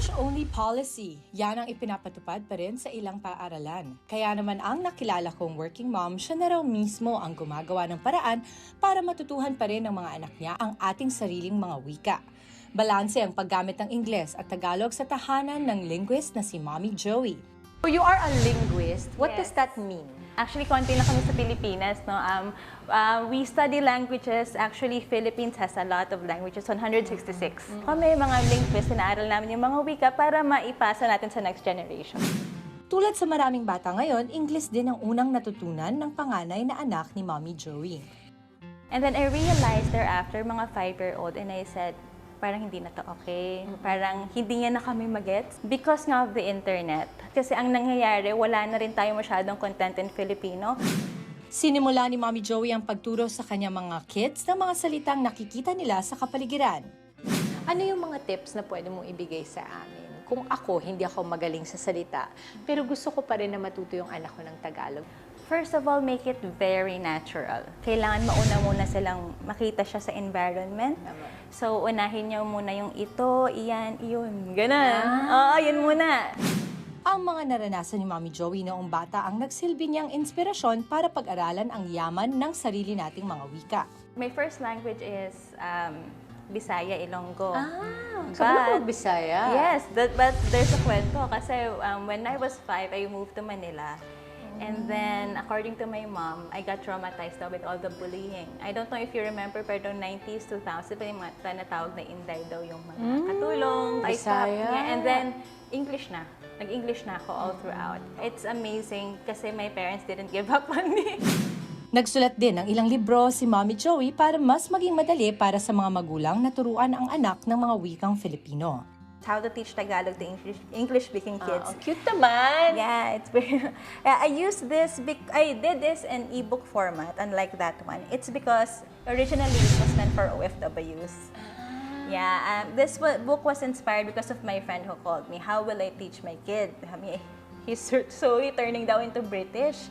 English-only policy, yan ang ipinapatupad pa rin sa ilang paaralan. Kaya naman ang nakilala kong working mom, siya na raw mismo ang gumagawa ng paraan para matutuhan pa rin ng mga anak niya ang ating sariling mga wika. Balanse ang paggamit ng Ingles at Tagalog sa tahanan ng linguist na si Mommy Joey. So you are a linguist. What Yes. does that mean? Actually, konti lang kami sa Pilipinas. No? We study languages. Actually, Philippines has a lot of languages, 166. Kami, mga linguists, inaaral namin yung mga wika para maipasa natin sa next generation. Tulad sa maraming bata ngayon, English din ang unang natutunan ng panganay na anak ni Mommy Joey. And then I realized thereafter, mga 5-year-old, and I said, parang hindi na to okay. Parang hindi niya na kami magets because nga of the internet. Kasi ang nangyayari, wala na rin tayo masyadong content in Filipino. Sinimula ni Mommy Joey ang pagturo sa kanyang mga kids ng mga salitang nakikita nila sa kapaligiran. Ano yung mga tips na pwede mong ibigay sa amin? Kung ako, hindi ako magaling sa salita, pero gusto ko pa rin na matuto yung anak ko ng Tagalog. First of all, make it very natural. Kailangan mauna muna silang makita siya sa environment. So, unahin niyo muna yung ito, iyan, iyon. Ganun. Oo, yun muna. Ang mga naranasan ni Mommy Joey noong bata ang nagsilbi niyang inspirasyon para pag-aralan ang yaman ng sarili nating mga wika. My first language is Bisaya, Ilonggo. Sabi mo Bisaya? Yes, but there's a kwento. Kasi when I was 5, I moved to Manila. And then, according to my mom, I got traumatized daw with all the bullying. I don't know if you remember, pero noong 90s, 2000, pa yung mga tinatawag na Inday daw yung mga katulong. I stopped. Bisaya. Yeah, and then, English na. Nag-English na ako all throughout. It's amazing kasi my parents didn't give up on me. Nagsulat din ng ilang libro si Mommy Joey para mas maging madali para sa mga magulang na turuan ang anak ng mga wikang Filipino. How to teach Tagalog to English-speaking kids. Cute naman! Yeah, it's very. I used this. I did this in ebook format, unlike that one. It's because originally it was meant for OFWs. Yeah, this book was inspired because of my friend who called me. How will I teach my kid? He's slowly turning down into British.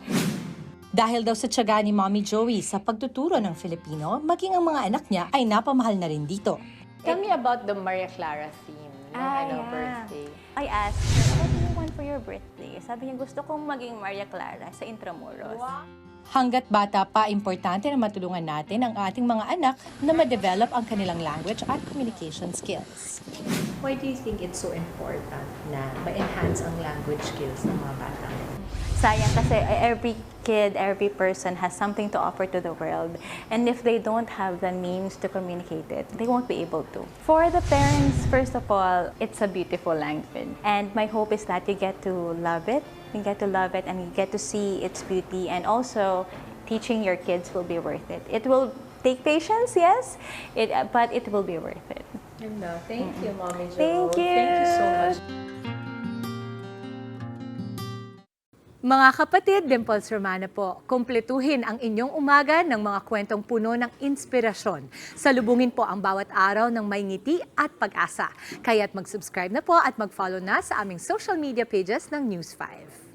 Dahil daw sa tiyaga ni Mommy Joey sa pagtuturo ng Filipino, maging ang mga anak niya ay napamahal na rin dito. Tell me about the Maria Clara theme. Yung birthday. I asked her, what do you want for your birthday? Sabi niya, gusto kong maging Maria Clara sa Intramuros. Wow. Hanggat bata pa, importante na matulungan natin ang ating mga anak na ma-develop ang kanilang language at communication skills. Why do you think it's so important na ma-enhance ang language skills ng mga bata? Sayang kasi every kid, every person has something to offer to the world. And if they don't have the means to communicate it, they won't be able to. For the parents, first of all, it's a beautiful language. And my hope is that you get to love it. You get to love it and you get to see its beauty. And also, teaching your kids will be worth it. It will take patience, yes, but it will be worth it. Ganda. Thank you, Mommy Jo. Thank you. Thank you so much. Mga kapatid, Dimples Romana po, kumpletuhin ang inyong umaga ng mga kwentong puno ng inspirasyon. Salubungin po ang bawat araw ng may ngiti at pag-asa. Kaya't mag-subscribe na po at mag-follow na sa aming social media pages ng News 5.